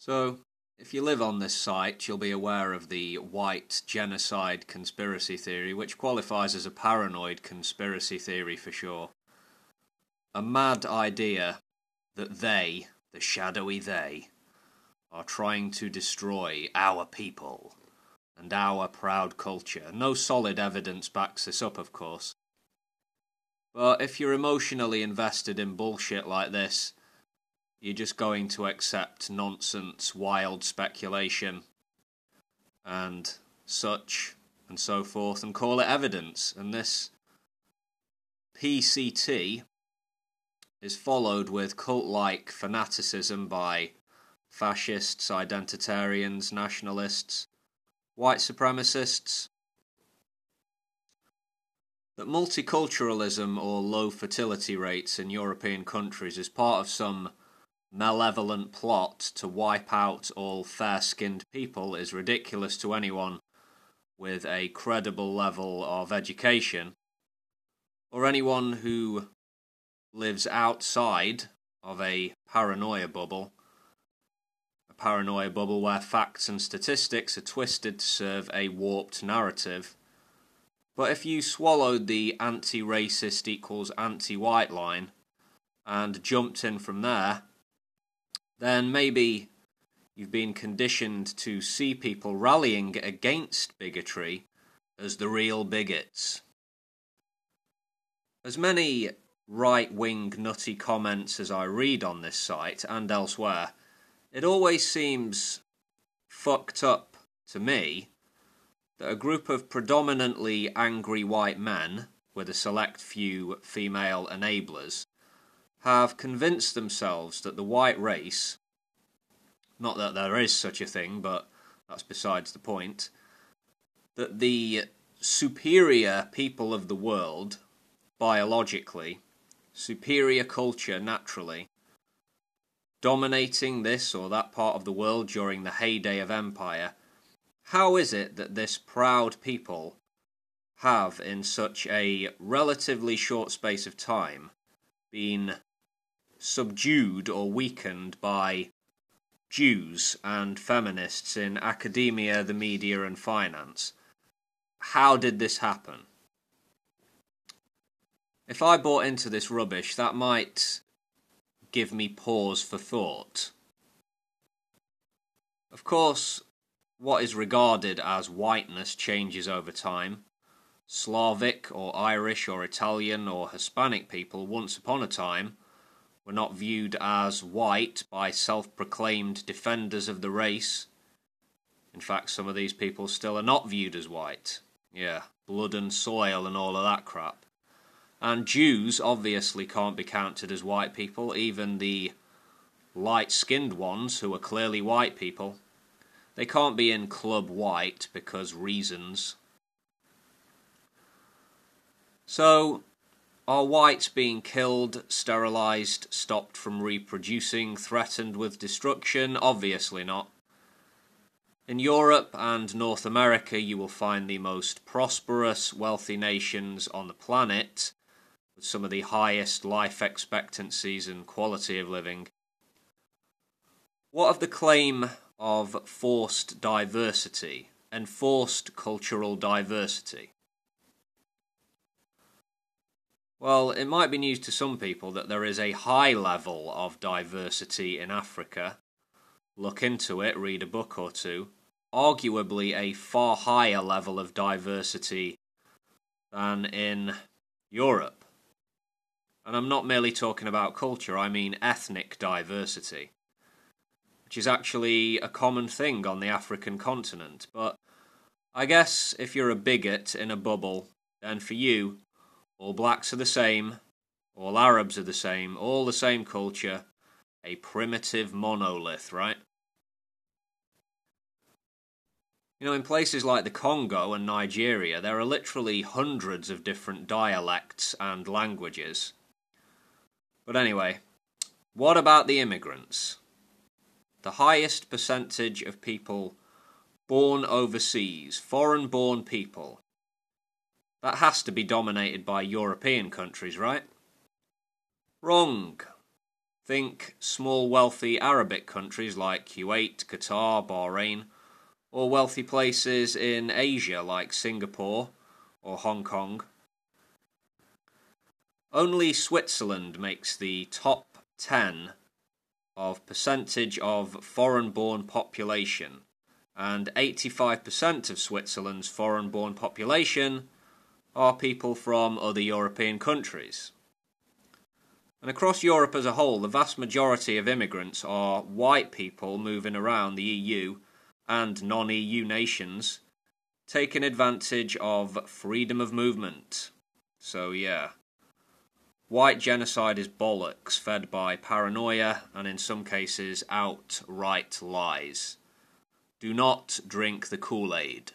So, if you live on this site, you'll be aware of the white genocide conspiracy theory, which qualifies as a paranoid conspiracy theory for sure. A mad idea that they, the shadowy they, are trying to destroy our people and our proud culture. No solid evidence backs this up, of course. But if you're emotionally invested in bullshit like this, you're just going to accept nonsense, wild speculation, and such and so forth, and call it evidence. And this PCT is followed with cult-like fanaticism by fascists, identitarians, nationalists, white supremacists. That multiculturalism or low fertility rates in European countries is part of some malevolent plot to wipe out all fair-skinned people is ridiculous to anyone with a credible level of education, or anyone who lives outside of a paranoia bubble where facts and statistics are twisted to serve a warped narrative. But if you swallowed the anti-racist equals anti-white line and jumped in from there, then maybe you've been conditioned to see people rallying against bigotry as the real bigots. As many right-wing nutty comments as I read on this site and elsewhere, it always seems fucked up to me that a group of predominantly angry white men, with a select few female enablers, have convinced themselves that the white race, not that there is such a thing, but that's besides the point, that the superior people of the world, biologically, superior culture naturally, dominating this or that part of the world during the heyday of empire, how is it that this proud people have, in such a relatively short space of time, been subdued or weakened by Jews and feminists in academia, the media and finance? How did this happen? If I bought into this rubbish, that might give me pause for thought. Of course, what is regarded as whiteness changes over time. Slavic or Irish or Italian or Hispanic people once upon a time were not viewed as white by self-proclaimed defenders of the race. In fact, some of these people still are not viewed as white. Yeah, blood and soil and all of that crap. And Jews obviously can't be counted as white people, even the light-skinned ones who are clearly white people. They can't be in Club White because reasons. So, are whites being killed, sterilised, stopped from reproducing, threatened with destruction? Obviously not. In Europe and North America you will find the most prosperous, wealthy nations on the planet, with some of the highest life expectancies and quality of living. What of the claim of forced diversity, enforced cultural diversity? Well, it might be news to some people that there is a high level of diversity in Africa. Look into it, read a book or two. Arguably a far higher level of diversity than in Europe. And I'm not merely talking about culture, I mean ethnic diversity, which is actually a common thing on the African continent. But I guess if you're a bigot in a bubble, then for you, all blacks are the same, all Arabs are the same, all the same culture, a primitive monolith, right? You know, in places like the Congo and Nigeria, there are literally hundreds of different dialects and languages. But anyway, what about the immigrants? The highest percentage of people born overseas, foreign-born people, that has to be dominated by European countries, right? Wrong. Think small wealthy Arabic countries like Kuwait, Qatar, Bahrain, or wealthy places in Asia like Singapore or Hong Kong. Only Switzerland makes the top 10 of percentage of foreign-born population, and 85% of Switzerland's foreign-born population are people from other European countries. And across Europe as a whole, the vast majority of immigrants are white people moving around the EU and non-EU nations, taking advantage of freedom of movement. So yeah, white genocide is bollocks fed by paranoia and in some cases outright lies. Do not drink the Kool-Aid.